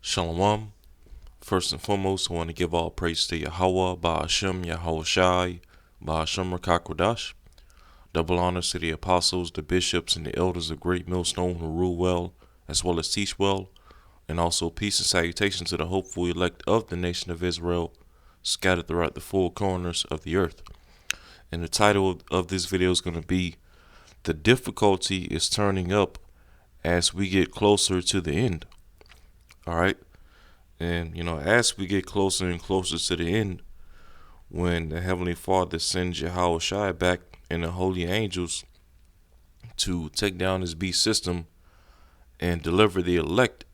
Shalom. First and foremost, I want to give all praise to Yahweh, Ba'ashem, Yahweh Shai, Ba'ashem Rakakwadash. Double honors to the apostles, the bishops, and the elders of Great Millstone who rule well, as well as teach well. And also peace and salutation to the hopeful elect of the nation of Israel, scattered throughout the four corners of the earth. And the title of this video is going to be, The Difficulty is Turning Up as we get closer to the end. Alright? And, as we get closer and closer to the end, when the Heavenly Father sends Yahweh Shai back and the holy angels to take down his beast system and deliver the elect,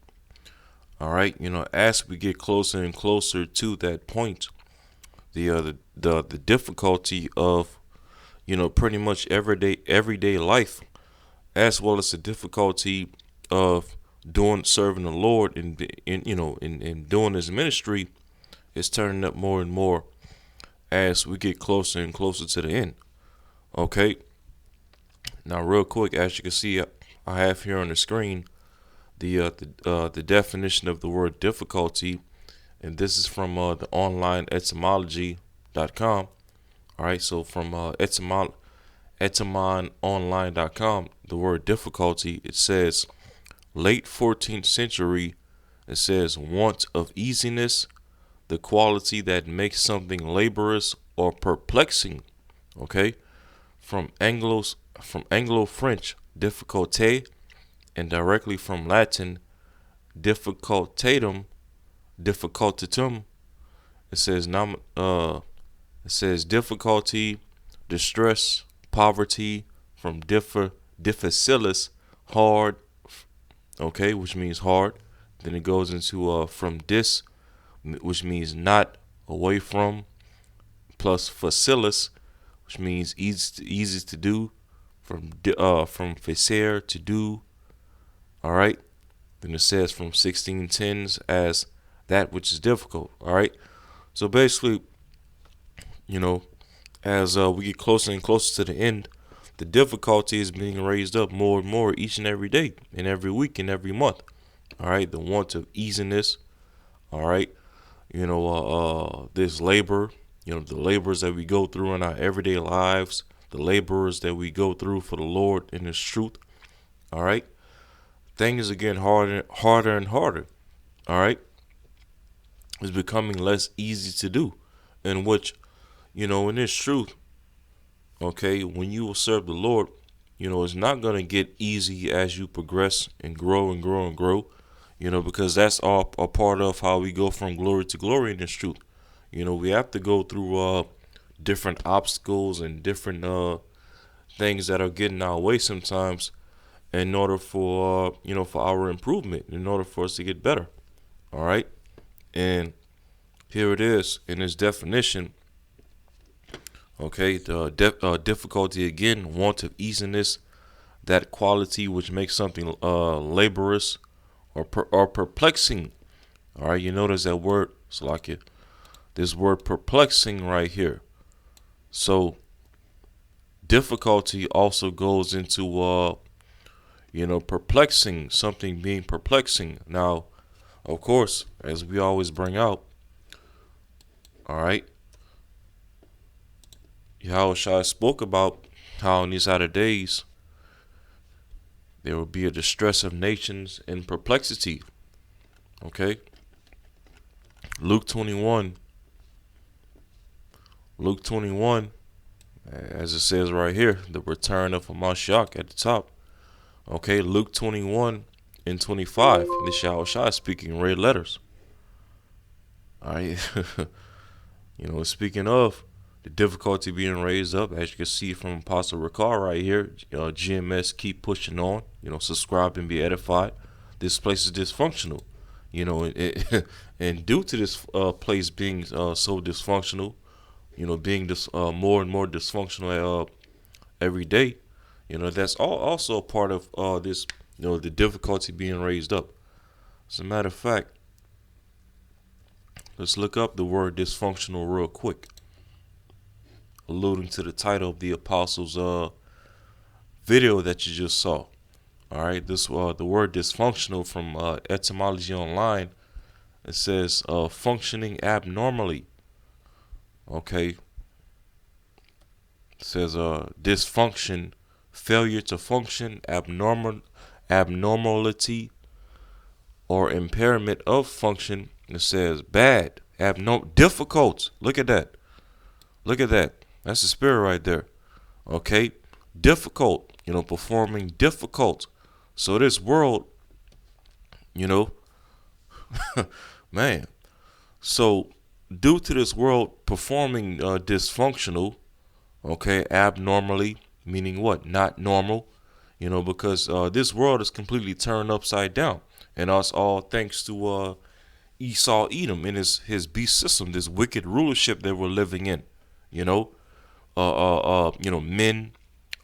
alright, as we get closer and closer to that point, the difficulty of, pretty much everyday life, as well as the difficulty of serving the Lord and doing his ministry is turning up more and more as we get closer and closer to the end. Okay. Now, real quick, as you can see, I have here on the screen the definition of the word difficulty, and this is from the online etymology.com. All right, so from etymonline.com, the word difficulty, it says late 14th century, it says want of easiness, the quality that makes something laborious or perplexing. Okay, from Anglo-French difficulté, and directly from Latin difficultatum, it says difficulty, distress, poverty, from difficilis, hard, okay, which means hard. Then it goes into from dis, which means not, away from, plus facilis, which means easy to do, from facere, to do. All right. Then it says from 1610s as that which is difficult. All right. So basically, as we get closer and closer to the end, the difficulty is being raised up more and more each and every day, and every week, and every month. All right, the want of easiness. All right, this labor. The labors that we go through in our everyday lives, the labors that we go through for the Lord in His truth. All right, things are getting harder and harder. All right, it's becoming less easy to do, in which, in this truth, okay, when you will serve the Lord, it's not going to get easy as you progress and grow and grow and grow, because that's all a part of how we go from glory to glory in this truth. We have to go through different obstacles and different things that are getting our way sometimes in order for, for our improvement, in order for us to get better. All right. And here it is in its definition. Okay, the difficulty again, want of easiness, that quality which makes something laborious or perplexing. All right, you notice that word, Salakia, this word perplexing right here. So difficulty also goes into perplexing, something being perplexing. Now, of course, as we always bring out, all right, Yahweh Shai spoke about how in these latter days there will be a distress of nations and perplexity. Okay? Luke 21, as it says right here, the return of Hamashiach at the top. Okay, Luke 21 and 25, this Yahweh Shai speaking red letters. All right, speaking of the difficulty being raised up, as you can see from Apostle Ricard right here, GMS keep pushing on, subscribe and be edified. This place is dysfunctional, and due to this place being so dysfunctional, being more and more dysfunctional every day, that's also a part of this, the difficulty being raised up. As a matter of fact, let's look up the word dysfunctional real quick, alluding to the title of the apostles' video that you just saw. All right, this the word dysfunctional from Etymology Online It says functioning abnormally. Okay. It says dysfunction, failure to function, abnormality, or impairment of function. It says bad, abnormal, difficult. Look at that. Look at that. That's the spirit right there. Okay? Difficult, performing difficult. So this world, you know, man. So due to this world performing dysfunctional, okay, abnormally, meaning what? Not normal, because this world is completely turned upside down. And us all thanks to Esau Edom and his beast system, this wicked rulership that we're living in. You know, men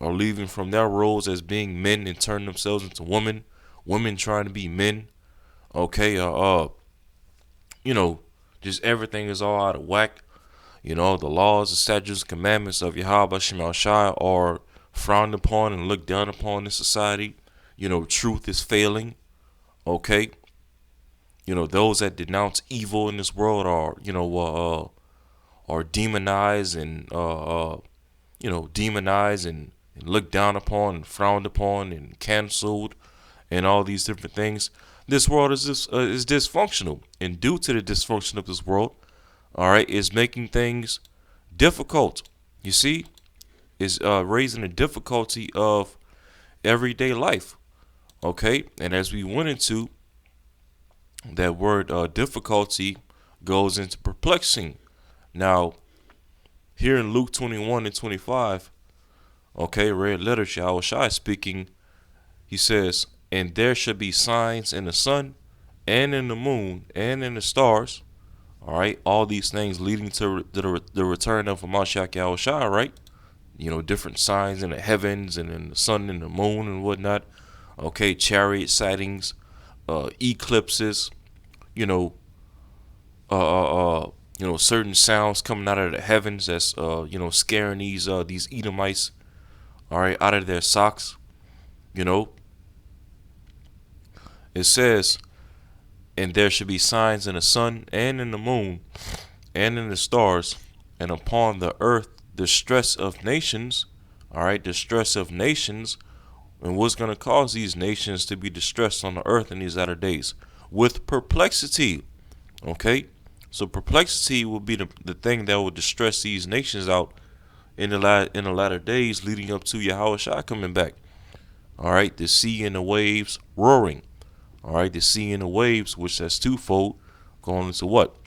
are leaving from their roles as being men and turning themselves into women. Women trying to be men. Okay, you know, just everything is all out of whack. The laws, the statutes, commandments of Yahweh Shema Shai are frowned upon and looked down upon in society. Truth is failing. Okay, those that denounce evil in this world are demonized and demonized and looked down upon and frowned upon and canceled and all these different things. This world is dysfunctional, and due to the dysfunction of this world, all right, is making things difficult. You see, is raising the difficulty of everyday life. Okay, and as we went into that word, difficulty goes into perplexing. Now, here in Luke 21 and 25, okay, red letter, Shai speaking, he says, and there shall be signs in the sun and in the moon and in the stars. All right, all these things leading to the return of Mashiach Yahushua, right? Different signs in the heavens and in the sun and the moon and whatnot. Okay, chariot sightings, eclipses, certain sounds coming out of the heavens that's scaring these Edomites, all right, out of their socks. It says, and there should be signs in the sun and in the moon and in the stars, and upon the earth distress of nations. All right, distress of nations. And what's going to cause these nations to be distressed on the earth in these latter days? With perplexity. Okay, so perplexity will be the thing that will distress these nations out in the latter days, leading up to Yahushua coming back. All right, the sea and the waves roaring. All right, the sea and the waves, which that's twofold, going into what?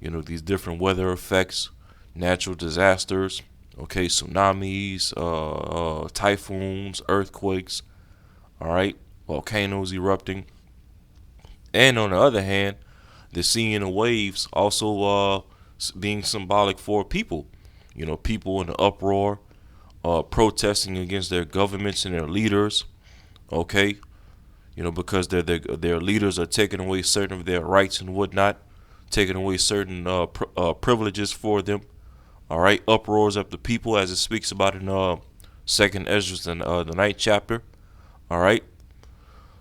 These different weather effects, natural disasters, okay, tsunamis, typhoons, earthquakes, all right, volcanoes erupting. And on the other hand, the sea and the waves also being symbolic for people, people in the uproar, protesting against their governments and their leaders, okay, because their leaders are taking away certain of their rights and whatnot, taking away certain privileges for them. All right, uproars of the people, as it speaks about in Second Ezra and the 9th chapter. All right,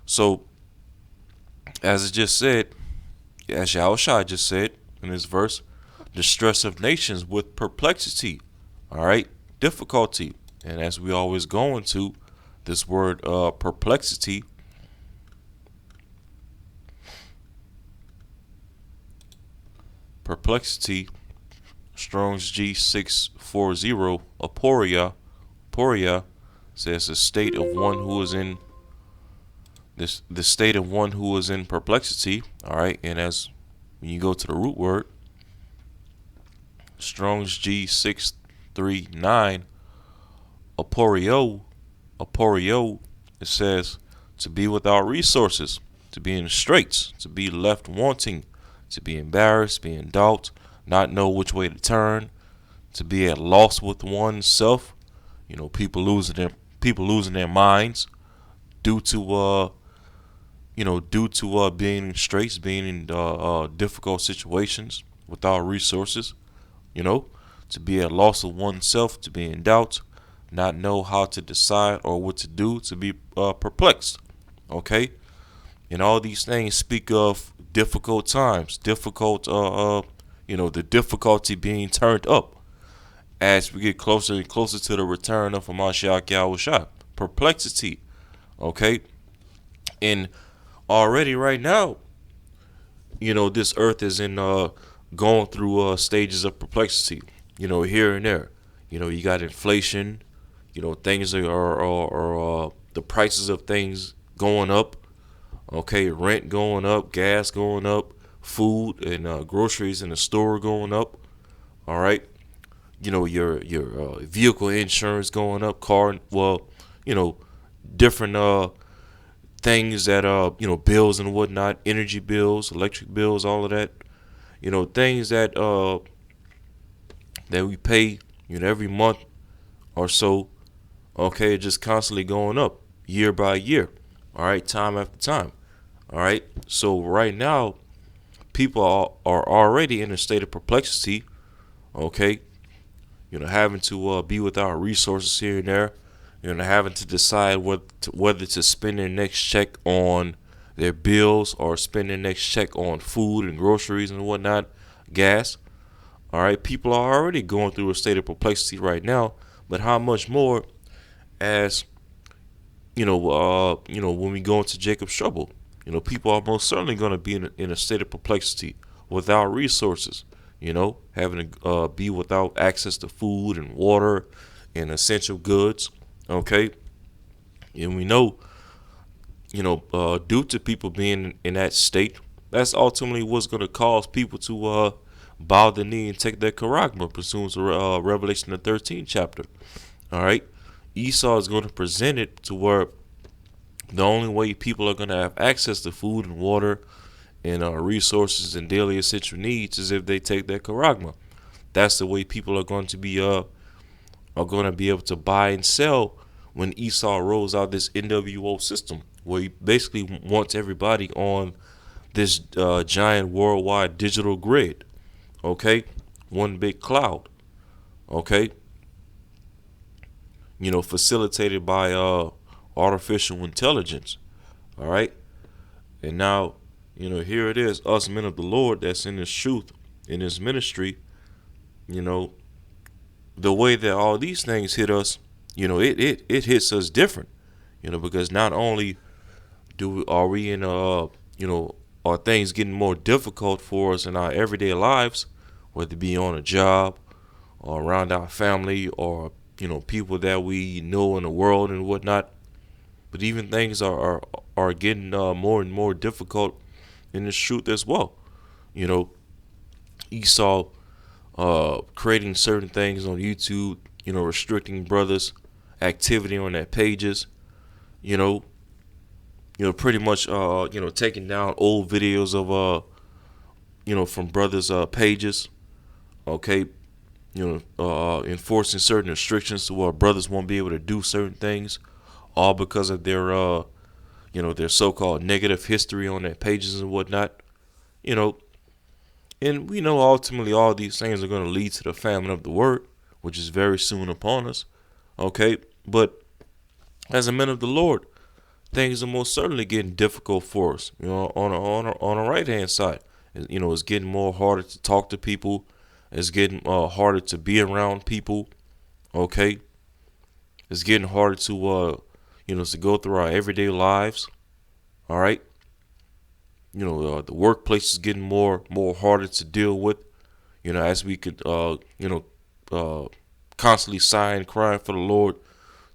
so as it just said, as Yahushua just said in this verse, distress of nations with perplexity. All right, difficulty, and as we always go into this word perplexity. Perplexity, Strong's G640, aporia says the state of one who is in the state of one who is in perplexity. All right, and as when you go to the root word, Strong's G639, aporio, it says to be without resources, to be in straits, to be left wanting, to be embarrassed, be in doubt, not know which way to turn, to be at loss with oneself. People losing their minds due to being in straits, being in difficult situations without resources. To be at loss of oneself, to be in doubt, not know how to decide or what to do, to be perplexed. Okay, And all these things speak of difficult times, the difficulty being turned up as we get closer and closer to the return of Hamashiach Yahushua. Perplexity, okay? And already right now, this earth is in going through stages of perplexity, here and there. You got inflation, things are the prices of things going up, okay, rent going up, gas going up, food and groceries in the store going up, all right. Your vehicle insurance going up, you know, different things that bills and whatnot, energy bills, electric bills, all of that. Things that we pay, every month or so. Okay, just constantly going up year by year. All right, time after time. All right. So right now, people are already in a state of perplexity. Okay, having to be without resources here and there. Having to decide whether to spend their next check on their bills or spend their next check on food and groceries and whatnot, gas. All right, people are already going through a state of perplexity right now, but how much more as when we go into Jacob's trouble, people are most certainly going to be in a state of perplexity without resources. Having to be without access to food and water and essential goods. Okay, and we know, due to people being in that state, that's ultimately what's going to cause people to bow the knee and take their charagma, pursuant to Revelation the 13th chapter. All right, Esau is going to present it to where the only way people are going to have access to food and water and resources and daily essential needs is if they take their charagma. That's the way people are going to be able to buy and sell when Esau rolls out this NWO system, where he basically wants everybody on this giant worldwide digital grid. Okay, one big cloud. Okay, facilitated by artificial intelligence. All right, and now, here it is, us men of the Lord that's in this truth, in this ministry. The way that all these things hit us, it hits us different. Because not only are we in are things getting more difficult for us in our everyday lives, whether it be on a job or around our family or people that we know in the world and whatnot, but even things are getting more and more difficult in this truth as well. Esau creating certain things on YouTube, restricting brothers' activity on their pages, pretty much taking down old videos of from brothers' pages, okay, enforcing certain restrictions to where brothers won't be able to do certain things, all because of their so-called negative history on their pages and whatnot, and we know ultimately all these things are going to lead to the famine of the word, which is very soon upon us, okay, but as a man of the Lord, things are most certainly getting difficult for us, on the right hand side. It's getting more harder to talk to people. It's getting harder to be around people. Okay, it's getting harder to go through our everyday lives. All right, the workplace is getting more harder to deal with. As we could constantly sigh crying for the Lord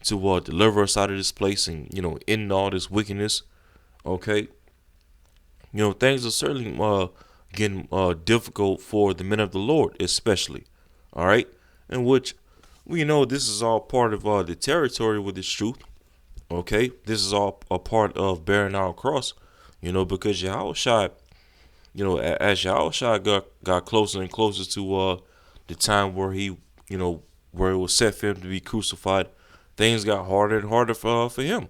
to deliver us out of this place and end all this wickedness. Okay, things are certainly getting difficult for the men of the Lord, especially. All right, in which we know this is all part of the territory with this truth. Okay, this is all a part of bearing our cross. Because Yahushua, as Yahushua got closer and closer to the time where where it was set for him to be crucified, things got harder and harder for him.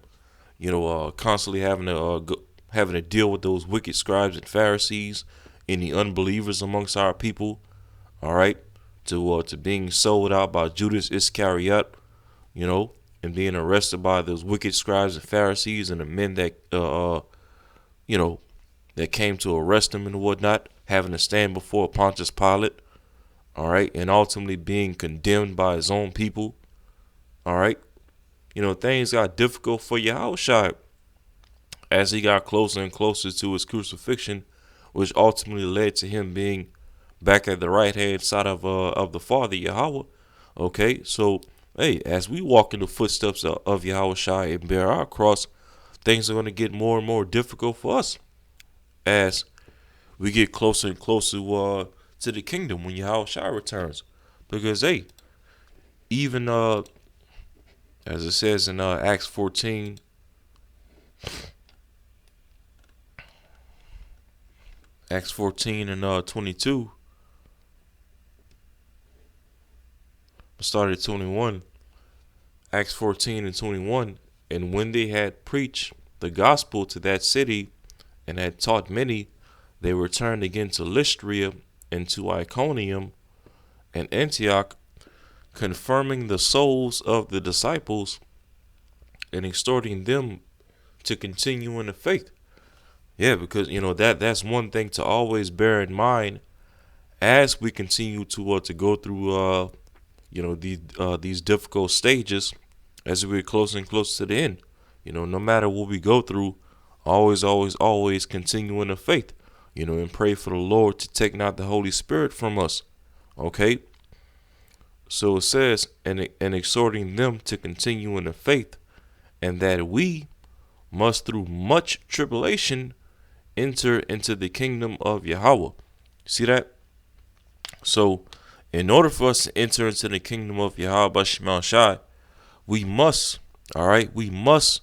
Constantly having to deal with those wicked scribes and Pharisees and the unbelievers amongst our people. All right, to being sold out by Judas Iscariot, and being arrested by those wicked scribes and Pharisees and the men that you know, that came to arrest him and whatnot, having to stand before Pontius Pilate, all right, and ultimately being condemned by his own people, all right. Things got difficult for Yahushua as he got closer and closer to his crucifixion, which ultimately led to him being back at the right hand side of the Father Yahweh. Okay, so hey, as we walk in the footsteps of Yahushua and bear our cross, things are going to get more and more difficult for us as we get closer and closer to the kingdom when Yahushua returns. Because hey, even as it says in Acts 14, Acts 14 and 22, started 21, Acts 14 and 21, and when they had preached the gospel to that city and had taught many, they returned again to Lystria and to Iconium and Antioch, confirming the souls of the disciples and exhorting them to continue in the faith. Yeah, because that's one thing to always bear in mind as we continue to go through these difficult stages as we get closer and closer to the end. No matter what we go through, always continue in the faith. And pray for the Lord to take not the Holy Spirit from us. Okay. So it says, and exhorting them to continue in the faith, and that we must through much tribulation enter into the kingdom of Yahweh. See that? So, in order for us to enter into the kingdom of Yahweh Shemal Shai, we must, all right, we must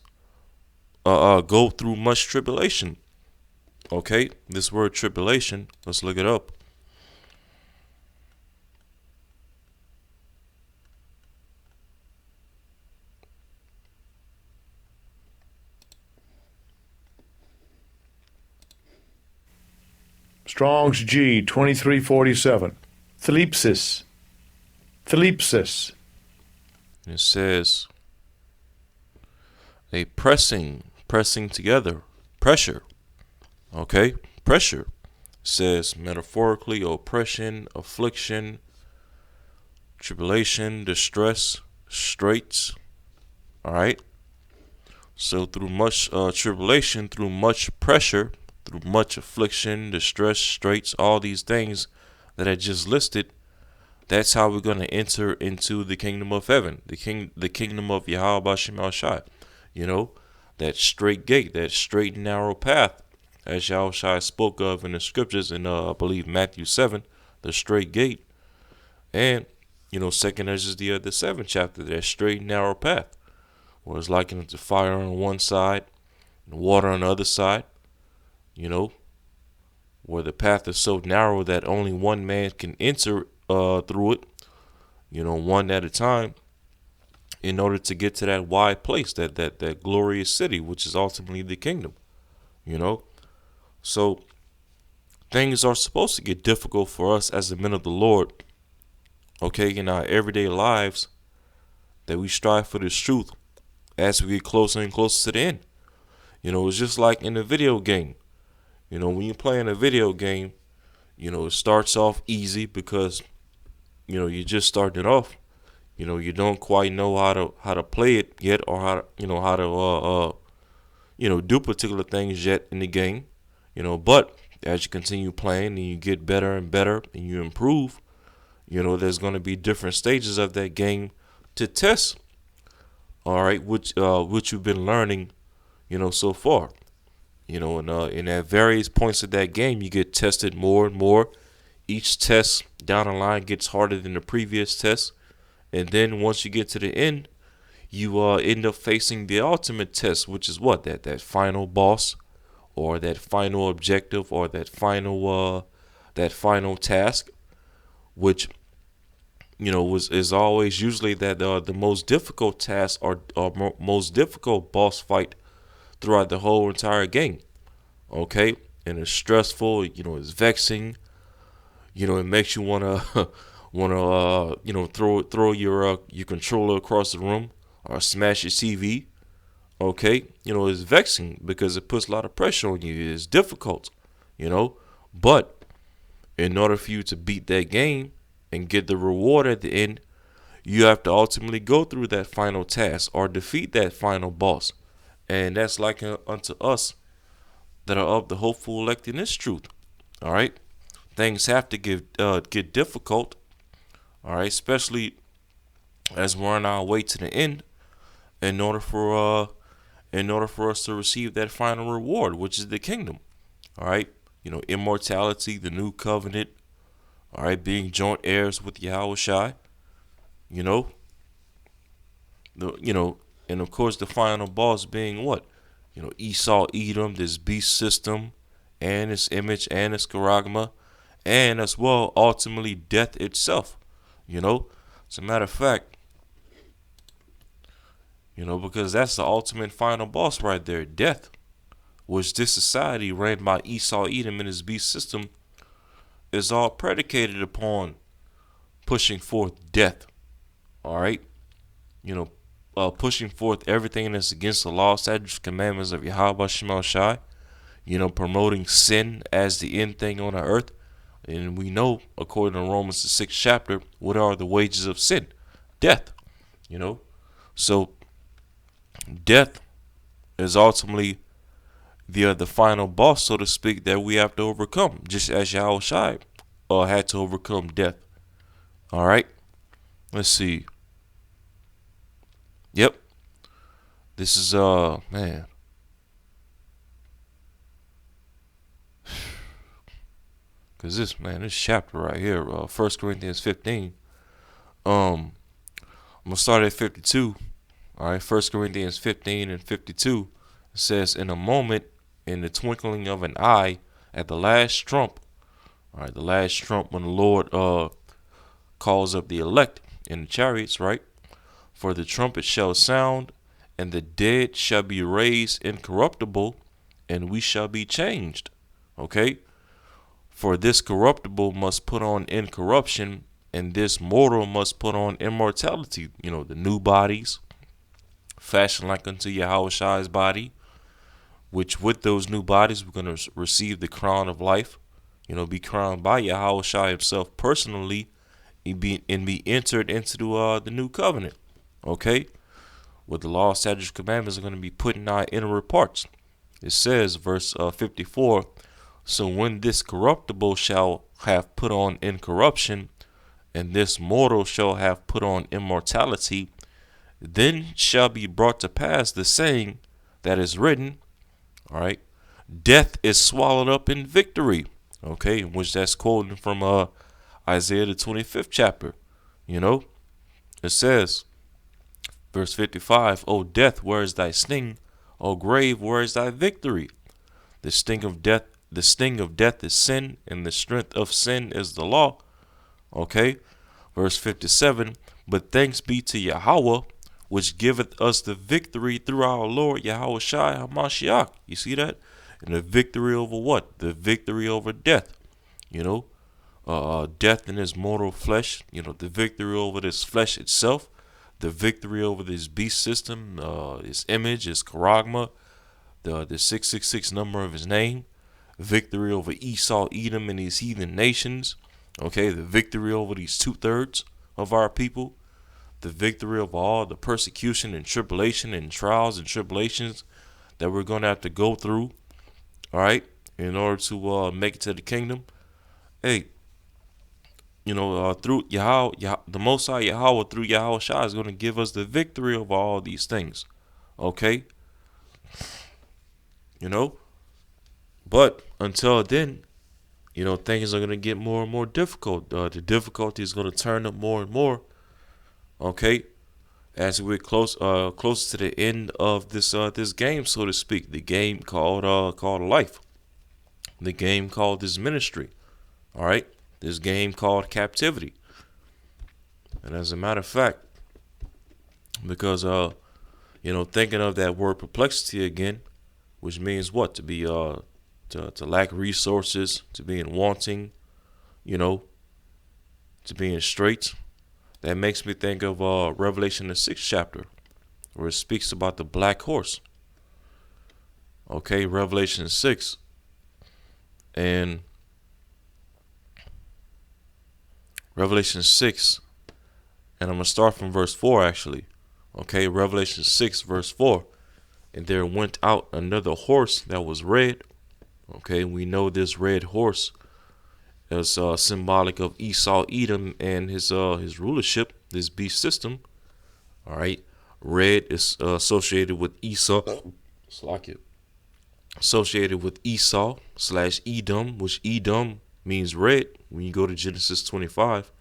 go through much tribulation. Okay, this word tribulation, let's look it up. Strong's G 2347. Thlipsis. Thlipsis. It says a pressing together, pressure. Okay, pressure. It says metaphorically oppression, affliction, tribulation, distress, straits. All right. So through much tribulation, through much pressure, through much affliction, distress, straits, all these things that I just listed, that's how we're going to enter into the kingdom of heaven, the kingdom of Yahweh Shemal Shai. That straight gate, that straight and narrow path, as Yahweh spoke of in the scriptures in I believe Matthew 7, the straight gate, and second Ezra the 7th chapter, that straight and narrow path, where it's likened to fire on one side and water on the other side. Where the path is so narrow that only one man can enter through it, one at a time, in order to get to that wide place, that glorious city, which is ultimately the kingdom. So things are supposed to get difficult for us as the men of the Lord, okay, in our everyday lives, that we strive for this truth as we get closer and closer to the end. It's just like in a video game. When you're playing a video game, it starts off easy because, you're just starting off. You don't quite know how to play it yet, or how to do particular things yet in the game. But as you continue playing and you get better and better and you improve, there's going to be different stages of that game to test. All right, which you've been learning, so far. And at various points of that game, you get tested more and more. Each test down the line gets harder than the previous test. And then once you get to the end, you end up facing the ultimate test, which is what? That final boss, or that final objective, or that final task, which is always usually that the most difficult task or most difficult boss fight throughout the whole entire game. Okay, and it's stressful. It's vexing. It makes you wanna throw your controller across the room or smash your TV. Okay, it's vexing because it puts a lot of pressure on you. It's difficult, you know. But in order for you to beat that game and get the reward at the end, you have to ultimately go through that final task or defeat that final boss. And that's like unto us that are of the hopeful elect in this truth. All right, things have to get difficult. All right, especially as we're on our way to the end, in order for us to receive that final reward, which is the kingdom. All right, immortality, the new covenant. All right, being joint heirs with Yahweh Shai. You know, the and of course the final boss being what? Esau, Edom, this beast system, and its image and its charagma, and as well ultimately death itself. As a matter of fact, because that's the ultimate final boss right there, death. Which this society ran by Esau, Edom, and his beast system is all predicated upon pushing forth death. All right, you know, pushing forth everything that's against the law, statutes, commandments of Yahweh Shemel Shai. Promoting sin as the end thing on the earth. And we know, according to Romans the 6th chapter, what are the wages of sin? Death. So death is ultimately the final boss, so to speak, that we have to overcome, just as Yahweh Shai had to overcome death. All right, let's see. Yep, this is man, cause this chapter right here, 1 Corinthians 15. I'm gonna start at 52. All right, 1 Corinthians 15 and 52 says, "In a moment, in the twinkling of an eye, at the last trump." All right, the last trump when the Lord calls up the elect in the chariots, right? "For the trumpet shall sound, and the dead shall be raised incorruptible, and we shall be changed." Okay? "For this corruptible must put on incorruption, and this mortal must put on immortality." The new bodies, fashioned like unto Yahweh Shai's body, which with those new bodies we're going to receive the crown of life, be crowned by Yahweh Shai himself personally, and be entered into the new covenant. Okay? Where the law, statutes, commandments are going to be put in our inner parts. It says, verse 54, "So when this corruptible shall have put on incorruption, and this mortal shall have put on immortality, then shall be brought to pass the saying that is written," all right, "Death is swallowed up in victory." Okay, in which that's quoting from Isaiah the 25th chapter. It says, verse 55, "O death, where is thy sting? O grave, where is thy victory? The sting of death is sin, and the strength of sin is the law." Okay, verse 57, "But thanks be to Yahweh, which giveth us the victory through our Lord Yahweh Shai HaMashiach." You see that? And the victory over what? The victory over death. Death in his mortal flesh. The victory over this flesh itself. The victory over this beast system, his image, his charagma, the 666 number of his name. Victory over Esau, Edom, and these heathen nations. Okay, the victory over these 2/3 of our people. The victory over all the persecution and tribulation and trials and tribulations that we're going to have to go through, all right, in order to make it to the kingdom. Hey, through Yahweh, the Most High Yahweh, through Yahweh Shai, is going to give us the victory over all these things. Okay? But until then, things are going to get more and more difficult. The difficulty is going to turn up more and more. Okay? As we get close to the end of this game, so to speak, the game called life, the game called this ministry, all right, this game called captivity. And as a matter of fact, because thinking of that word perplexity again, which means what? To be to lack resources, to be in wanting, to be in straits. That makes me think of Revelation the 6th chapter, where it speaks about the black horse. Okay, Revelation 6. And Revelation 6, and I'm going to start from verse 4 actually. Okay, Revelation 6, verse 4. And there went out another horse that was red. Okay, we know this red horse is symbolic of Esau, Edom, and his rulership, this beast system. All right, red is associated with Esau. It's like it. Associated with Esau slash Edom, which Edom means red when you go to Genesis 25.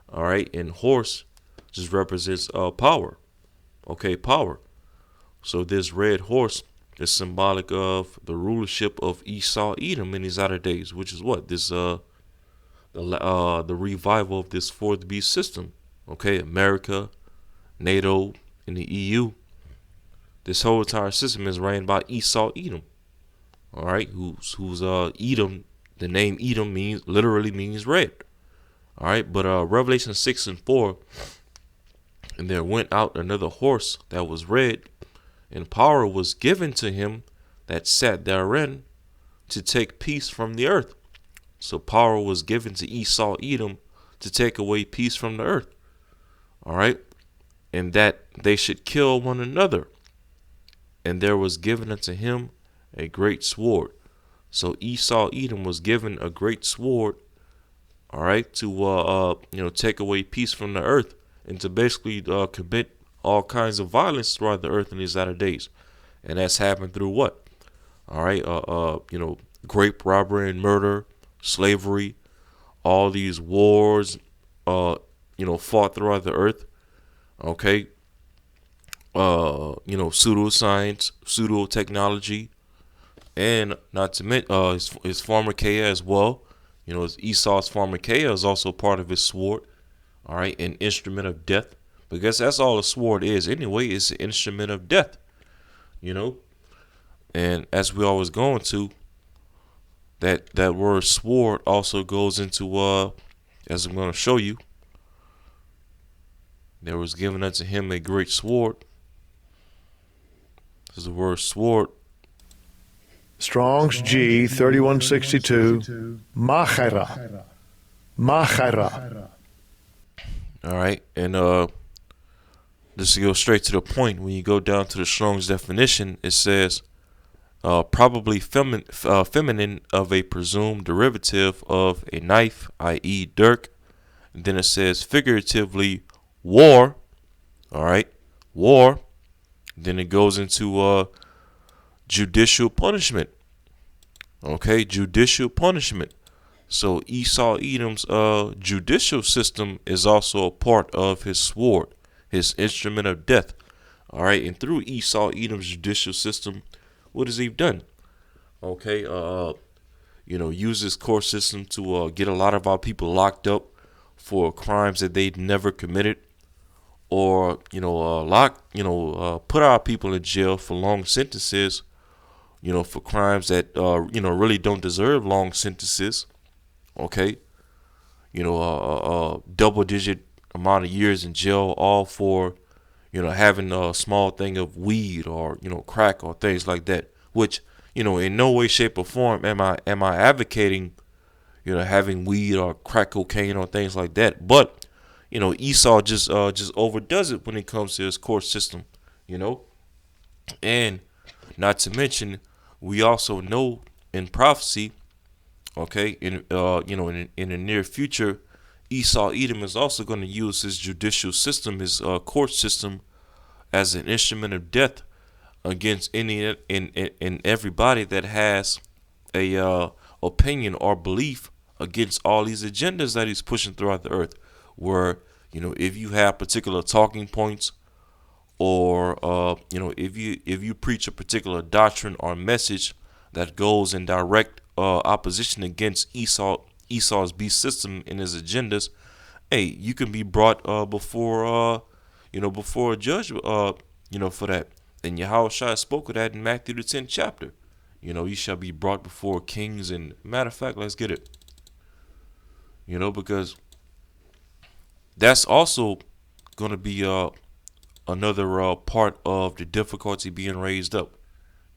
All right, and horse just represents power. Okay, power. So this red horse is symbolic of the rulership of Esau, Edom in these latter days, which is what this the revival of this fourth beast system. Okay, America, NATO, and the EU. This whole entire system is ran by Esau, Edom. All right, who's Edom? The name Edom literally means red. All right, but Revelation 6 and 4, and there went out another horse that was red, and power was given to him that sat therein to take peace from the earth. So power was given to Esau, Edom, to take away peace from the earth. All right, and that they should kill one another. And there was given unto him a great sword. So Esau, Edom was given a great sword, all right, to take away peace from the earth and to basically commit all kinds of violence throughout the earth in these latter days. And that's happened through what? All right, grape robbery and murder, slavery, all these wars, fought throughout the earth. Okay, pseudoscience, pseudo technology, and not to mention his pharmakeia as well. Esau's pharmakeia is also part of his sword. All right, an instrument of death, because that's all a sword is anyway. It's an instrument of death. And as we always go into that word sword also goes into as I'm going to show you. There was given unto him a great sword. This is the word sword. Strong's G 3162. Machera. Machera. All right, and just to go straight to the point, when you go down to the Strong's definition, it says probably feminine of a presumed derivative of a knife, i.e., dirk. And then it says figuratively war. All right, war. Then it goes into judicial punishment. Okay, judicial punishment. So Esau Edom's judicial system is also a part of his sword, his instrument of death. All right, and through Esau Edom's judicial system, what has he done? Okay, use this court system to get a lot of our people locked up for crimes that they'd never committed, or put our people in jail for long sentences, for crimes that really don't deserve long sentences. Okay, double-digit amount of years in jail, all for having a small thing of weed or crack or things like that. Which in no way, shape, or form am I advocating having weed or crack cocaine or things like that. But Esau just overdoes it when it comes to his court system. And not to mention, we also know in prophecy, okay, in the near future, Esau Edom is also going to use his judicial system, his court system, as an instrument of death against any and everybody that has a opinion or belief against all these agendas that he's pushing throughout the earth. Where if you have particular talking points, or if you preach a particular doctrine or message that goes in direct opposition against Esau's beast system and his agendas, hey, you can be brought before a judge for that. And Yahushua spoke of that in Matthew the 10th chapter. You shall be brought before kings. And matter of fact, let's get it. Because that's also going to be another part of the difficulty being raised up.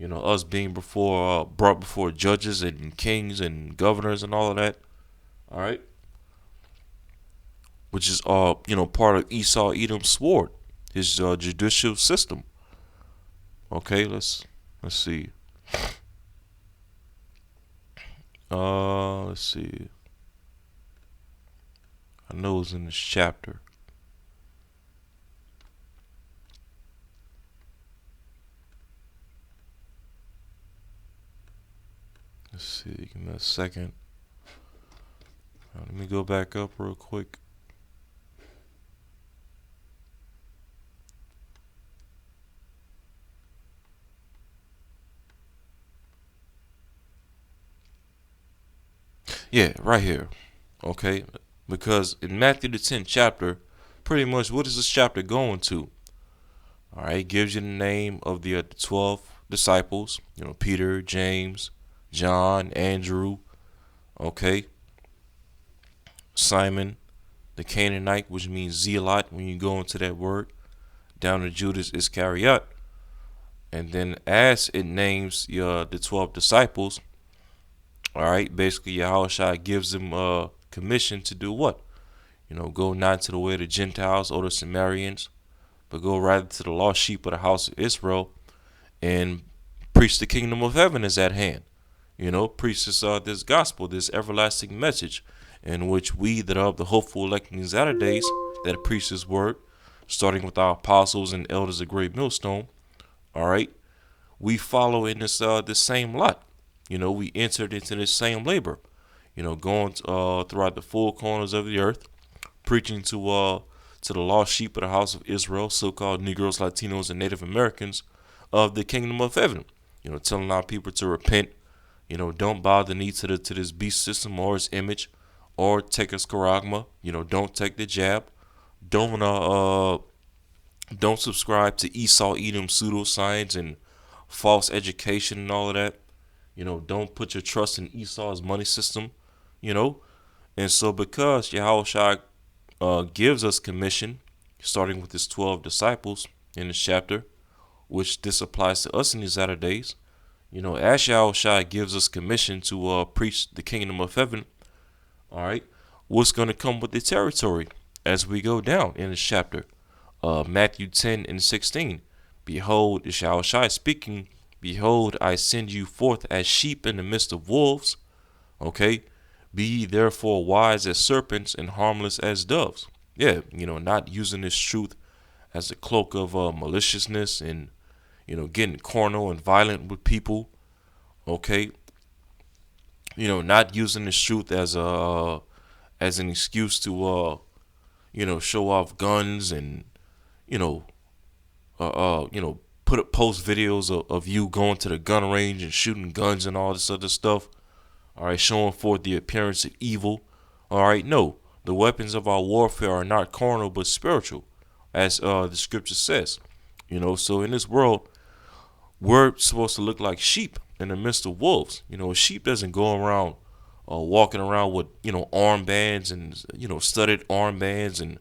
Us being brought before judges and kings and governors and all of that. All right, which is part of Esau Edom's sword, his judicial system. Okay, let's see. Let's see. I know it's in this chapter. Let's see. Give me a second. Let me go back up real quick. Yeah, right here. Okay, because in Matthew the 10th chapter, pretty much what is this chapter going to? All right, it gives you the name of the 12 disciples. Peter, James, John, Andrew. Okay, Simon, the Canaanite, which means zealot when you go into that word, down to Judas Iscariot. And then as it names the 12 disciples, all right, basically Yahushua gives them a commission to do what? Go not to the way of the Gentiles or the Samaritans, but go rather to the lost sheep of the house of Israel and preach the kingdom of heaven is at hand. Preach this gospel, this everlasting message, in which we that are of the hopeful elect in these latter days, that preach this word, starting with our apostles and elders of great millstone, all right, we follow in this same lot. We entered into this same labor. Going throughout the four corners of the earth, preaching to the lost sheep of the house of Israel, so-called Negroes, Latinos, and Native Americans of the kingdom of heaven. Telling our people to repent. Don't bow the knee to this beast system or its image, or take a scaragma. Don't take the jab. Don't don't subscribe to Esau Edom pseudoscience and false education and all of that. Don't put your trust in Esau's money system. And so because Yahushua gives us commission, starting with his 12 disciples in this chapter, which this applies to us in these latter days. As Yahushua gives us commission to preach the kingdom of heaven, all right, what's going to come with the territory as we go down in this chapter? Matthew 10 and 16. Behold, Yahushua speaking, behold, I send you forth as sheep in the midst of wolves. Okay, be ye therefore wise as serpents and harmless as doves. Yeah, not using this truth as a cloak of maliciousness and, getting carnal and violent with people. Okay, not using this truth as an excuse to show off guns and you know post videos of you going to the gun range and shooting guns and all this other stuff. All right, showing forth the appearance of evil. All right, no, the weapons of our warfare are not carnal but spiritual, as the scripture says. So in this world, we're supposed to look like sheep in the midst of wolves. A sheep doesn't go around walking around with armbands and studded armbands and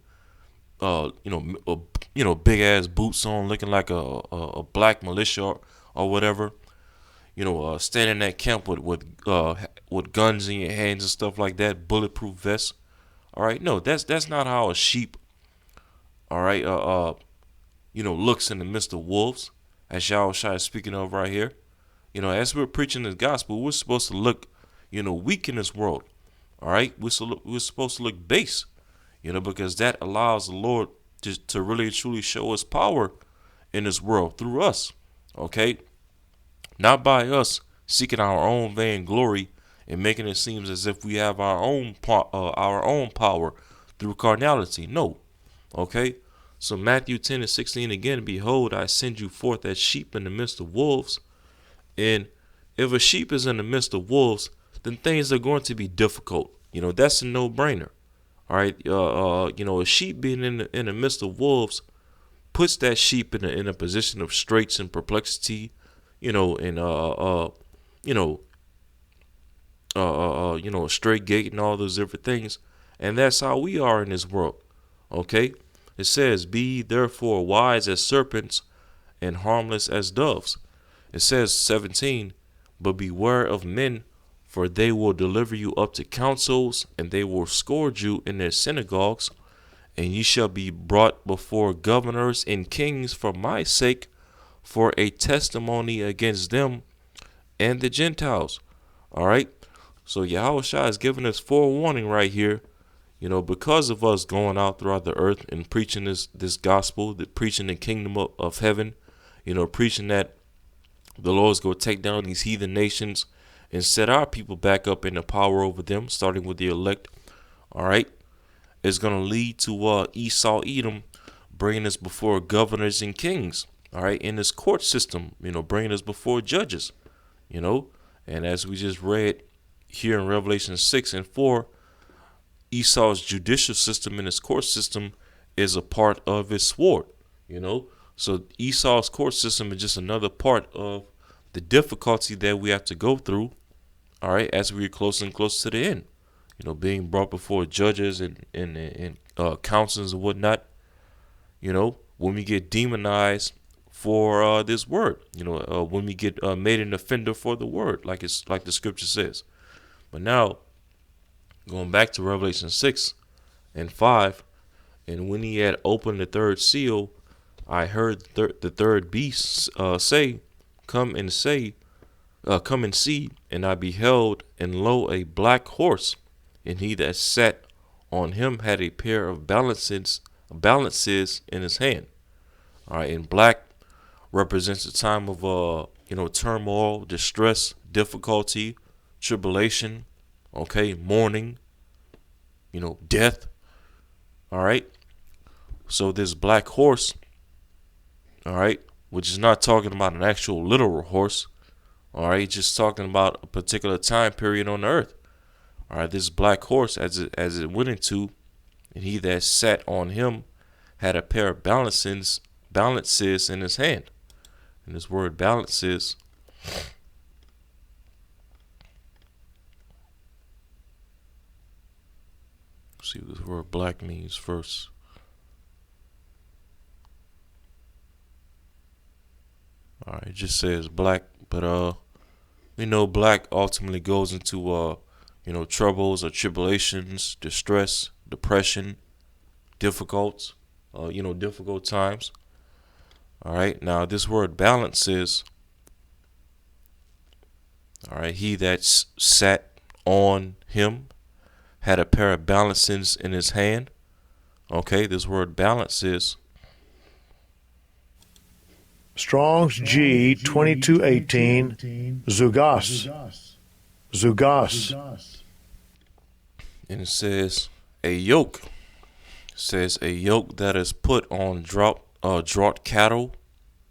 big ass boots on, looking like a black militia or whatever. Standing at camp with guns in your hands and stuff like that, bulletproof vests. All right, no, that's not how a sheep, all right, looks in the midst of wolves, as Yahweh is speaking of right here. As we're preaching the gospel, we're supposed to look, weak in this world. All right, we're supposed to look base, because that allows the Lord to really and truly show His power in this world through us. Okay, not by us seeking our own vain glory and making it seem as if we have our own power through carnality. No. Okay. So Matthew 10 and 16 again, behold, I send you forth as sheep in the midst of wolves. And if a sheep is in the midst of wolves, then things are going to be difficult. That's a no-brainer. All right. A sheep being in the midst of wolves puts that sheep in a position of straits and perplexity, and a straight gate and all those different things. And that's how we are in this world. Okay? It says, be therefore wise as serpents and harmless as doves. It says 17, but beware of men, for they will deliver you up to councils, and they will scourge you in their synagogues, and ye shall be brought before governors and kings for my sake, for a testimony against them and the Gentiles. All right. So Yahushua is giving us forewarning right here, because of us going out throughout the earth and preaching this gospel, preaching the kingdom of heaven, preaching that the Lord's going to take down these heathen nations and set our people back up in the power over them, starting with the elect. All right. It's going to lead to Esau, Edom, bringing us before governors and kings. All right. In this court system, bringing us before judges, and as we just read here in Revelation 6 and 4, Esau's judicial system and his court system is a part of his sword, So Esau's court system is just another part of the difficulty that we have to go through, all right, as we get closer and closer to the end, being brought before judges and councils and whatnot, when we get demonized for this word, when we get made an offender for the word, like the scripture says. But now, going back to Revelation 6 and 5, and when he had opened the third seal, I heard the third beast say, come and see. And I beheld, and lo, a black horse, and he that sat on him had a pair of balances in his hand. All right, and black represents a time of turmoil, distress, difficulty, tribulation, okay, mourning, death. All right. So this black horse, all right, which is not talking about an actual literal horse, all right, just talking about a particular time period on the earth. All right, this black horse, as it went into, and he that sat on him had a pair of balances in his hand. And this word balances, see what this word black means first. All right, it just says black, but black ultimately goes into troubles or tribulations, distress, depression, difficult times. All right, now this word balances, all right, he that sat on him had a pair of balances in his hand. Okay, this word balances. Strong's G 2218, Zugas. Zugas. And it says a yoke. It says a yoke that is put on draught cattle.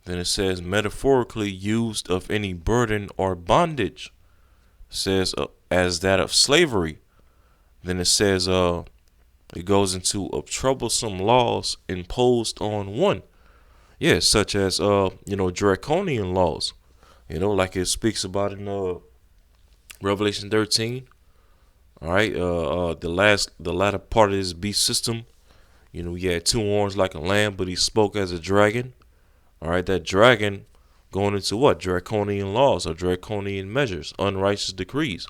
Then it says metaphorically used of any burden or bondage. It says as that of slavery. Then it says it goes into of troublesome laws imposed on one. Yeah, such as draconian laws. Like it speaks about in Revelation 13. All right, the latter part of his beast system. He had two horns like a lamb, but he spoke as a dragon. All right, that dragon going into what? Draconian laws or draconian measures, unrighteous decrees.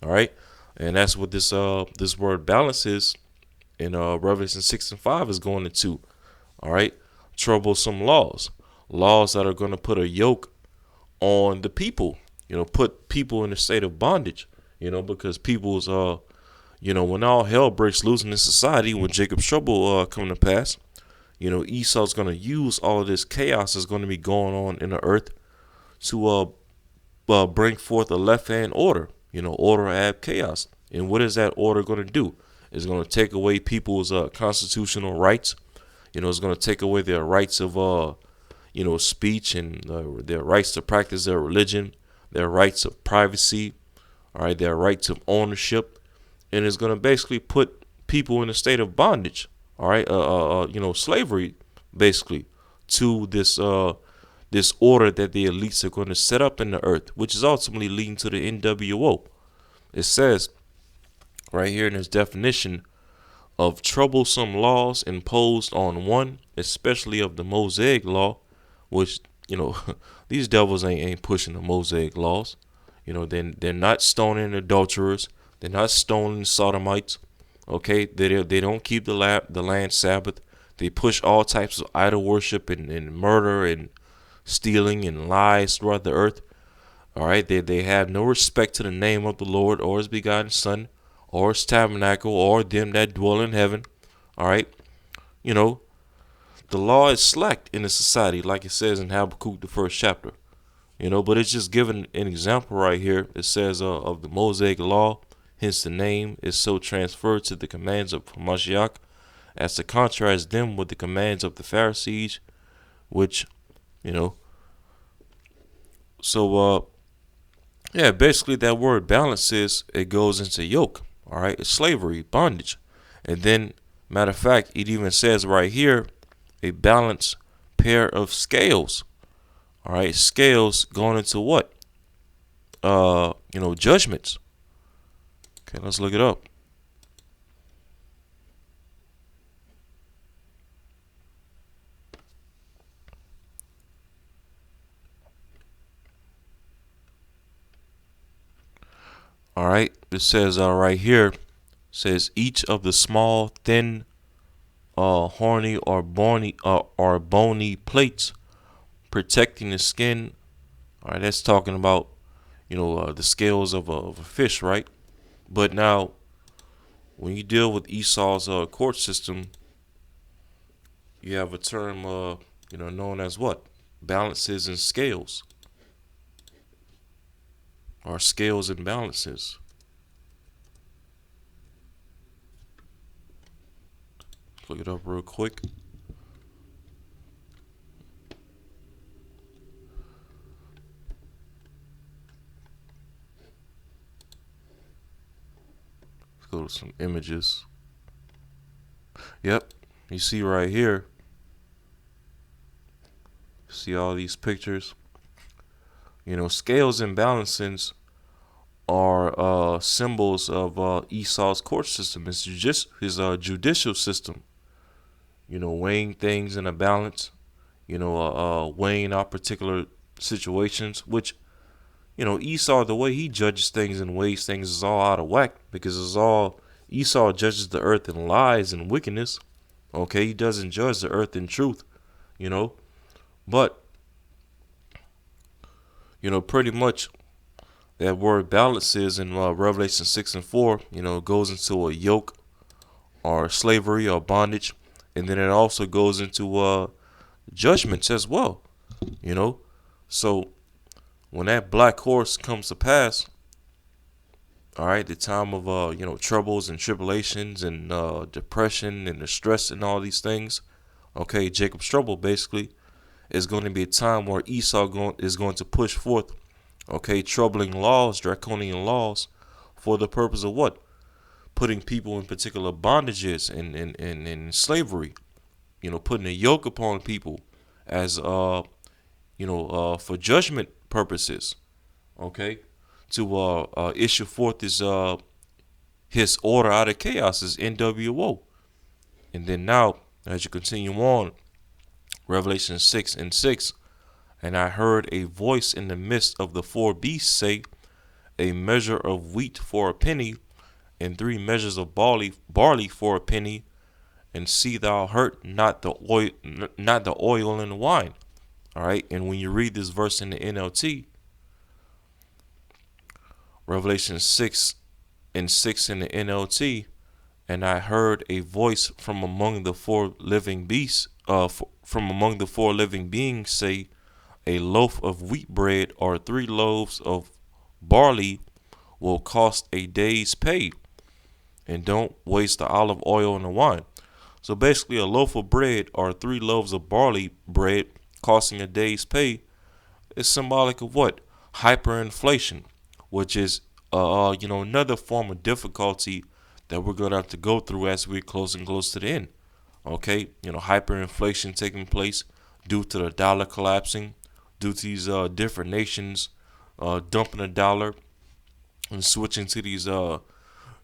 All right, and that's what this word balance is in Revelation 6 and 5 is going into. All right, troublesome laws that are going to put a yoke on the people. Put people in a state of bondage. Because people's when all hell breaks loose in this society, when Jacob's trouble come to pass, Esau's going to use all of this chaos that's going to be going on in the earth to bring forth a left-hand order, order ab chaos. And what is that order going to do? It's going to take away people's constitutional rights. It's going to take away their rights of, speech and their rights to practice their religion, their rights of privacy, all right, their rights of ownership. And it's going to basically put people in a state of bondage, all right, slavery, basically, to this order that the elites are going to set up in the earth, which is ultimately leading to the NWO. It says right here in this definition of troublesome laws imposed on one, especially of the Mosaic law, which you know, these devils ain't pushing the Mosaic laws. They're not stoning adulterers. They're not stoning sodomites. Okay, they don't keep the land Sabbath. They push all types of idol worship and murder and stealing and lies throughout the earth. All right, they have no respect to the name of the Lord or His begotten Son or His tabernacle or them that dwell in heaven. All right, you know the law is slack in the society, like it says in Habakkuk the first chapter. But it's just giving an example right here. It says of the Mosaic law, hence the name is so transferred to the commands of Hamashiach as to contrast them with the commands of the Pharisees, which, you know, so yeah, basically that word balances, it goes into yoke, all right, it's slavery, bondage. And then, matter of fact, it even says right here, a balanced pair of scales, all right, scales going into what? Judgments. Okay, let's look it up. All right, it says right here, says each of the small, thin, horny or bony plates protecting the skin. All right, that's talking about the scales of a fish, right? But now, when you deal with Esau's court system, you have a term known as what? Balances and scales, or scales and balances. Look it up real quick. Let's go to some images. Yep, you see right here. See all these pictures. Scales and balances are symbols of Esau's court system. It's just his judicial system. Weighing things in a balance. Weighing out particular situations, which Esau, the way he judges things and weighs things is all out of whack because it's all Esau judges the earth in lies and wickedness. Okay, he doesn't judge the earth in truth. You know, but pretty much that word balances in Revelation 6 and 4. Goes into a yoke or slavery or bondage, and then it also goes into judgments as well. So when that black horse comes to pass, all right, the time of troubles and tribulations and depression and the stress and all these things. Okay, Jacob's trouble basically is going to be a time where Esau is going to push forth, okay, troubling laws, draconian laws, for the purpose of what? Putting people in particular bondages and slavery. Putting a yoke upon people as for judgment purposes. Okay, to issue forth his order out of chaos, his NWO. And then now, as you continue on, Revelation 6 and 6, and I heard a voice in the midst of the four beasts say, a measure of wheat for a penny, and 3 measures of barley for a penny, and see thou hurt not the oil and the wine. All right, and when you read this verse in the NLT, Revelation 6 and 6 in the NLT, and I heard a voice from among the four living beasts, from among the four living beings say, a loaf of wheat bread or 3 loaves of barley will cost a day's pay, and don't waste the olive oil and the wine. So basically, a loaf of bread or 3 loaves of barley bread costing a day's pay is symbolic of what? Hyperinflation, which is another form of difficulty that we're gonna have to go through as we close and close to the end. Okay, hyperinflation taking place due to the dollar collapsing, due to these different nations dumping a dollar and switching to these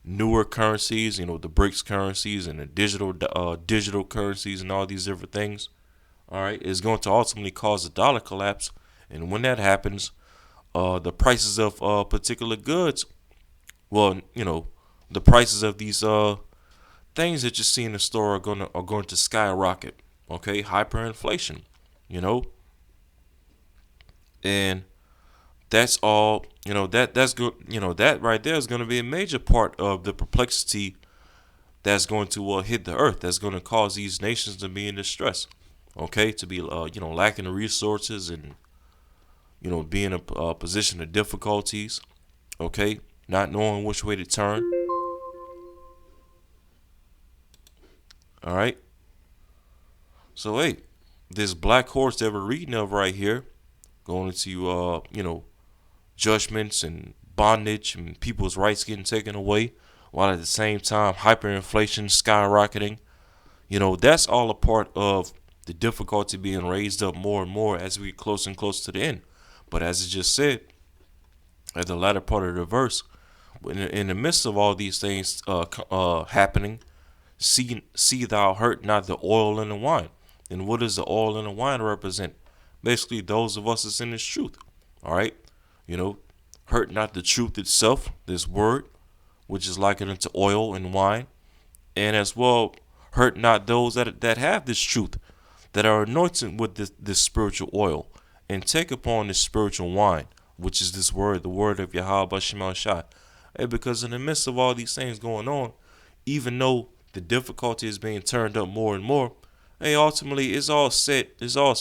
newer currencies, the BRICS currencies and the digital currencies and all these different things. all right, is going to ultimately cause a dollar collapse. And when that happens, the prices of particular goods, well, the prices of these things that you see in the store are going to skyrocket. Okay, hyperinflation, you know, and that's all. That's good. That right there is going to be a major part of the perplexity that's going to hit the earth. That's going to cause these nations to be in distress. Okay, to be lacking the resources and be in a position of difficulties. Okay, not knowing which way to turn. All right. So hey, this black horse that we're reading of right here, going into judgments and bondage and people's rights getting taken away, while at the same time hyperinflation skyrocketing. That's all a part of the difficulty being raised up more and more as we get closer and closer to the end. But as it just said at the latter part of the verse, in the midst of all these things happening, see thou hurt not the oil and the wine. And what does the oil and the wine represent? Basically, those of us that's in this truth. All right, you know, hurt not the truth itself. This word, which is likened unto oil and wine, and as well hurt not those that have this truth, that are anointed with this spiritual oil, and take upon this spiritual wine, which is this word, the word of Yahweh Shema Shai. And because in the midst of all these things going on, even though the difficulty is being turned up more and more, hey, ultimately it's all set, it's all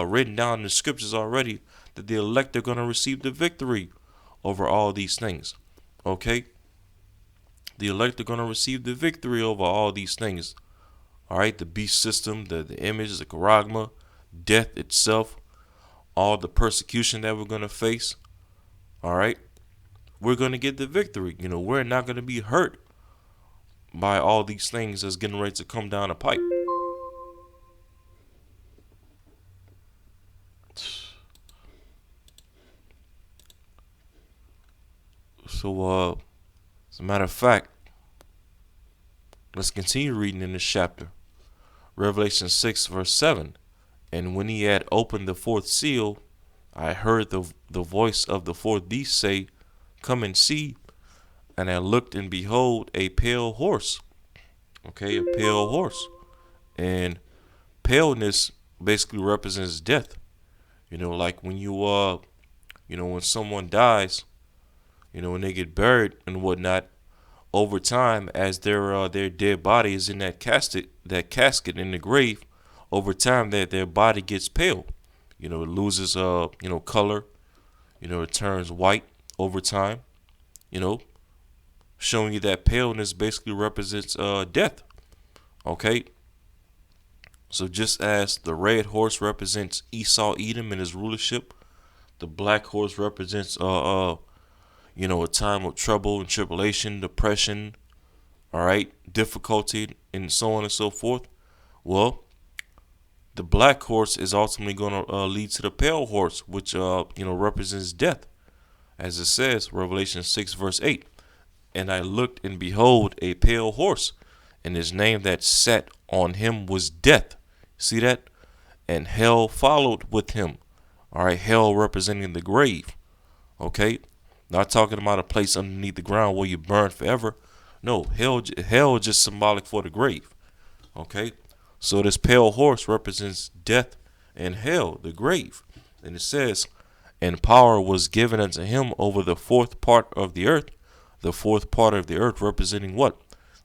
written down in the scriptures already that the elect are going to receive the victory over all these things. Okay? The elect are going to receive the victory over all these things. All right? The beast system, the image, the charagma, death itself, all the persecution that we're going to face. All right? We're going to get the victory. We're not going to be hurt by all these things that's getting ready to come down the pipe. So, as a matter of fact, let's continue reading in this chapter. Revelation 6, verse 7. And when he had opened the fourth seal, I heard the voice of the fourth beast say, Come and see. And I looked, and behold, a pale horse. Okay, a pale horse. And paleness basically represents death. Like when when someone dies, when they get buried and whatnot, over time, as their dead body is in that casket in the grave, over time that their body gets pale. It loses color. It turns white over time. Showing you that paleness basically represents death. Okay. So just as the red horse represents Esau, Edom, and his rulership, the black horse represents a time of trouble and tribulation, depression, all right, difficulty, and so on and so forth. Well, the black horse is ultimately going to lead to the pale horse, which represents death, as it says, Revelation 6, verse 8. And I looked, and behold, a pale horse, and his name that sat on him was Death. See that? And hell followed with him. All right, hell representing the grave. Okay, not talking about a place underneath the ground where you burn forever. No, hell just symbolic for the grave. Okay, so this pale horse represents death and hell, the grave. And it says, and power was given unto him over the fourth part of the earth. The fourth part of the earth representing what?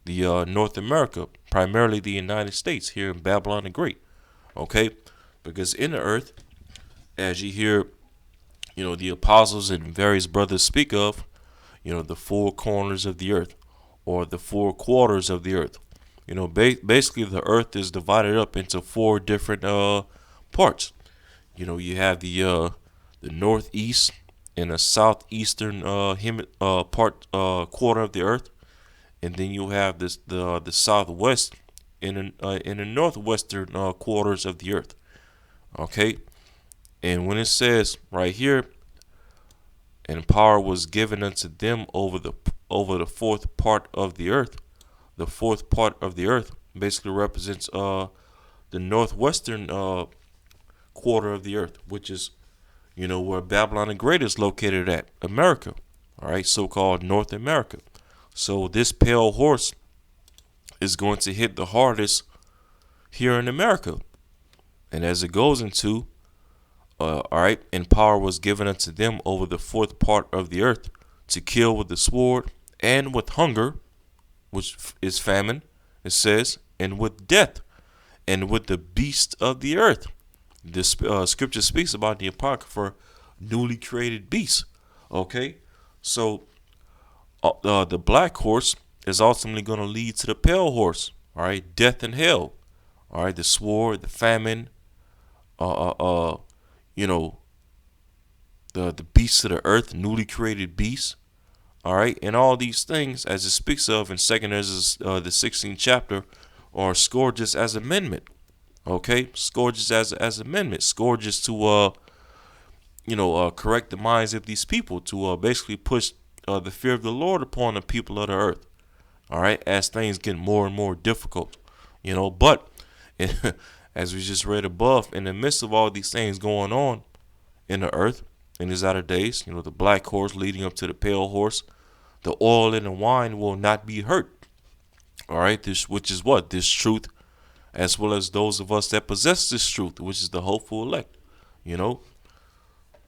The North America, primarily the United States, here in Babylon the Great. Okay, because in the earth, as you hear, the apostles and various brothers speak of, the four corners of the earth, or the four quarters of the earth. Basically the earth is divided up into four different parts. You have the northeast and the southeastern quarter of the earth, and then you have the southwest in the northwestern quarters of the earth. Okay, and when it says right here, and power was given unto them over the fourth part of the earth, the fourth part of the earth basically represents the the northwestern quarter of the earth, which is where Babylon the Great is located at, America. All right, so-called North America. So this pale horse is going to hit the hardest here in America. And as it goes into, all right, and power was given unto them over the fourth part of the earth to kill with the sword and with hunger, which is famine, it says, and with death and with the beast of the earth. This scripture speaks about the apocrypha newly created beast. Okay, so the black horse is ultimately going to lead to the pale horse. All right, death and hell. All right, the sword, the famine, uh, uh, uh you know, the beasts of the earth, newly created beasts. All right, and all these things, as it speaks of in Second Ezra, the 16th chapter, are scourges as amendment. Okay, scourges as amendment, scourges to correct the minds of these people, to basically push the fear of the Lord upon the people of the earth. All right, as things get more and more difficult, but as we just read above, in the midst of all these things going on in the earth in these latter days, the black horse leading up to the pale horse, the oil and the wine will not be hurt. All right, this which is what this truth, as well as those of us that possess this truth, which is the hopeful elect. You know,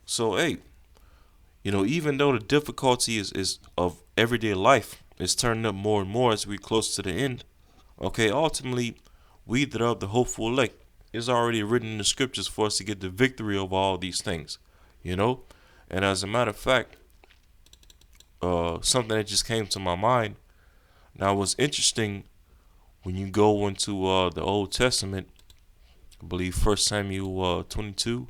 so hey, even though the difficulty is of everyday life is turning up more and more as we close to the end, okay, ultimately, we that are of the hopeful elect is already written in the scriptures for us to get the victory over all these things, And as a matter of fact, something that just came to my mind. Now, what's interesting when you go into the Old Testament, I believe 1 Samuel 22.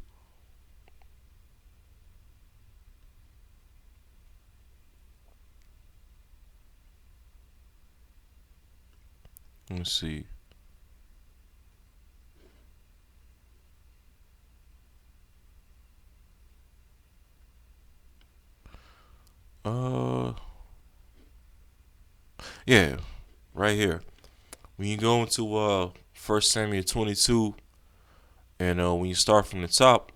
Let me see. Uh, yeah, right here. When you go into 1 Samuel 22, and when you start from the top,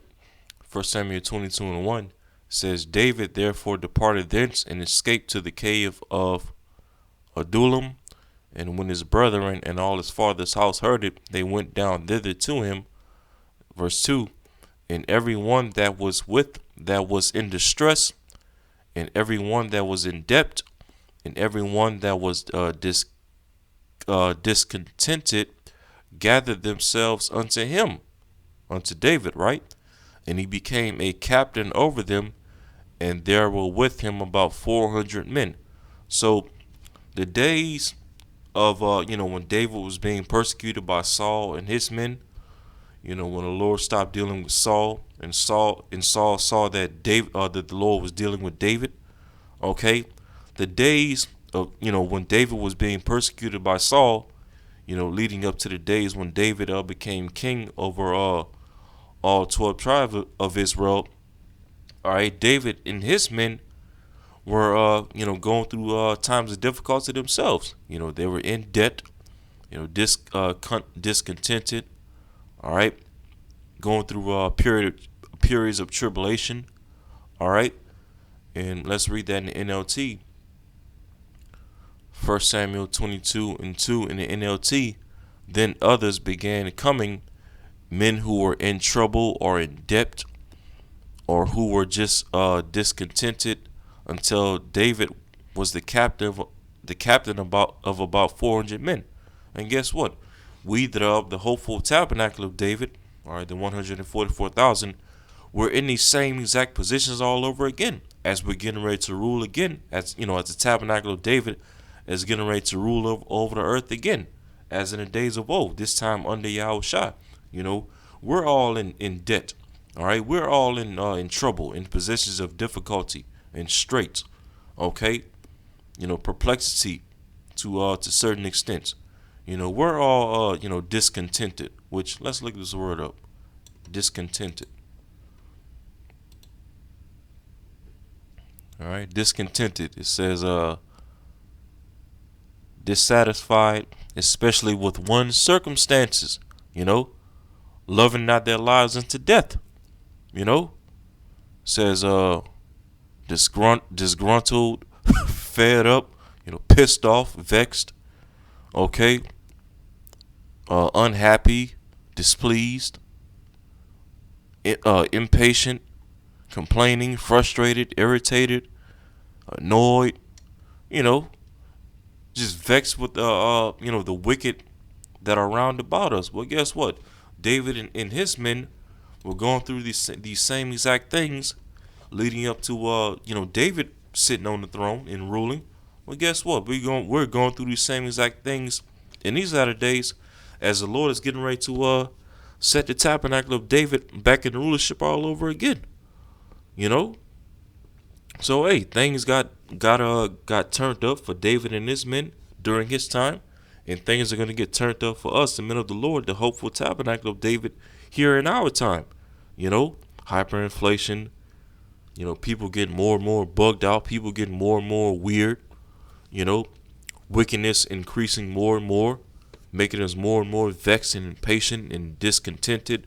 1 Samuel 22 and 1 says, David therefore departed thence and escaped to the cave of Adullam. And when his brethren and all his father's house heard it, they went down thither to him. Verse 2, and every one that was in distress, and every one that was in debt, and every one that was discontented, gathered themselves unto him, unto David, right? And he became a captain over them, and there were with him about 400 men. So the days of when David was being persecuted by Saul and his men, when the Lord stopped dealing with Saul, and Saul saw that that the Lord was dealing with David. Okay, the days of when David was being persecuted by Saul, leading up to the days when David became king over all 12 tribes of Israel. All right, David and his men were going through times of difficulty themselves. They were in debt, discontented. All right, going through periods of tribulation. All right, and let's read that in the NLT. 1 Samuel 22 and 2 in the NLT. Then others began coming, men who were in trouble or in debt, or who were just discontented, until David was the captain of about 400 men. And guess what? We that are of the hopeful tabernacle of David, all right, the 144,000, we're in these same exact positions all over again, as we're getting ready to rule again, as the tabernacle of David is getting ready to rule over the earth again, as in the days of old, this time under Yahushua. We're all in debt. All right, we're all in trouble, in positions of difficulty and straits. Okay, perplexity to certain extents. We're all discontented. Which, let's look this word up. Discontented. All right, discontented. It says dissatisfied, especially with one's circumstances. you know, loving not their lives unto death, you know, says disgruntled, fed up, pissed off, vexed, okay, unhappy, displeased, impatient, complaining, frustrated, irritated, annoyed, you know, just vexed with the wicked that are round about us. Well, guess what? David and his men were going through these same exact things leading up to David sitting on the throne and ruling. Well, guess what? We're going through these same exact things in these latter days as the Lord is getting ready to set the tabernacle of David back in rulership all over again. You know? So hey, things got turned up for David and his men during his time, and things are gonna get turned up for us, the men of the Lord, the hopeful tabernacle of David here in our time. Hyperinflation, people getting more and more bugged out, people getting more and more weird, you know, wickedness increasing more and more, making us more and more vexed and impatient and discontented,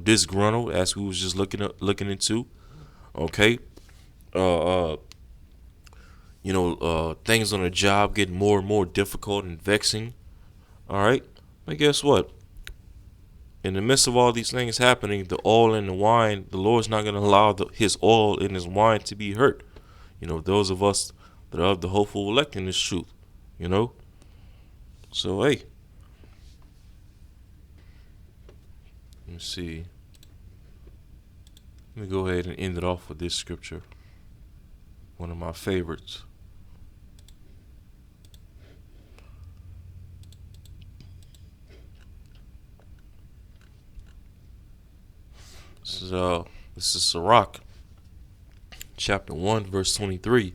disgruntled, as we was just looking into. Okay, uh, uh, things on the job getting more and more difficult and vexing. All right, but guess what? In the midst of all these things happening, the oil and the wine, the Lord's not going to allow His oil and His wine to be hurt. Those of us that are of the hopeful elect in this truth. You know, so hey, let me see. Let me go ahead and end it off with this scripture, one of my favorites. This is Sirach, chapter 1, verse 23.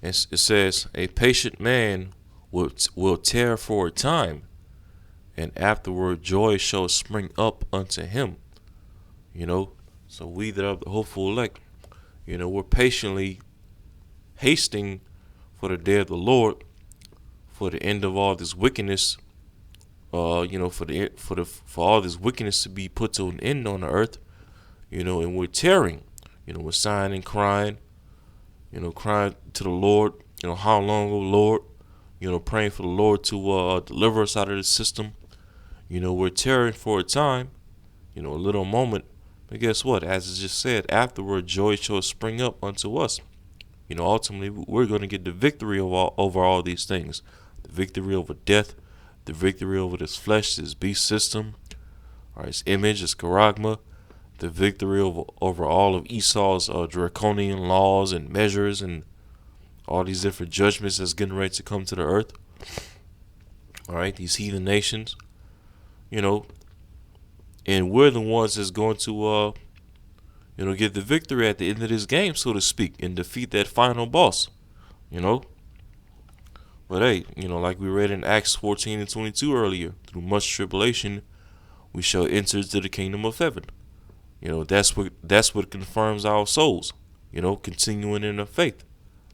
It says, "A patient man will tear for a time, and afterward joy shall spring up unto him." So we that are the hopeful elect, we're patiently hasting for the day of the Lord, for the end of all this wickedness. For all this wickedness to be put to an end on the earth. And we're tearing. We're sighing and crying. Crying to the Lord. How long, O Lord? Praying for the Lord to deliver us out of this system. We're tearing for a time. A little moment. But guess what? As it just said, afterward joy shall spring up unto us. Ultimately, we're going to get the victory over all these things. The victory over death. The victory over this flesh, this beast system. All right, its image, its charagma. The victory over all of Esau's draconian laws and measures and all these different judgments that's getting ready to come to the earth. All right, these heathen nations, and we're the ones that's going to, get the victory at the end of this game, so to speak, and defeat that final boss, But hey, like we read in Acts 14 and 22 earlier, through much tribulation, we shall enter into the kingdom of heaven. That's what confirms our souls. Continuing in the faith.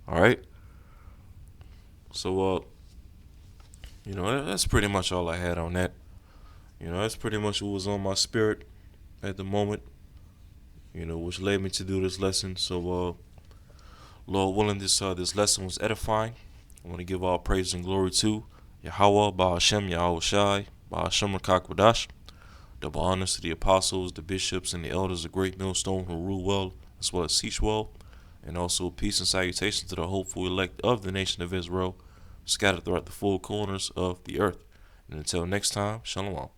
All right. So that's pretty much all I had on that. That's pretty much what was on my spirit at the moment. Which led me to do this lesson. So Lord willing, this lesson was edifying. I want to give all praise and glory to Yahweh, Ba'ashem, Yahweh Shai, Ba'ashem Rakakwadash. Double honors to the apostles, the bishops, and the elders of Great Millstone who rule well as well as teach well. And also peace and salutations to the hopeful elect of the nation of Israel, scattered throughout the four corners of the earth. And until next time, Shalom.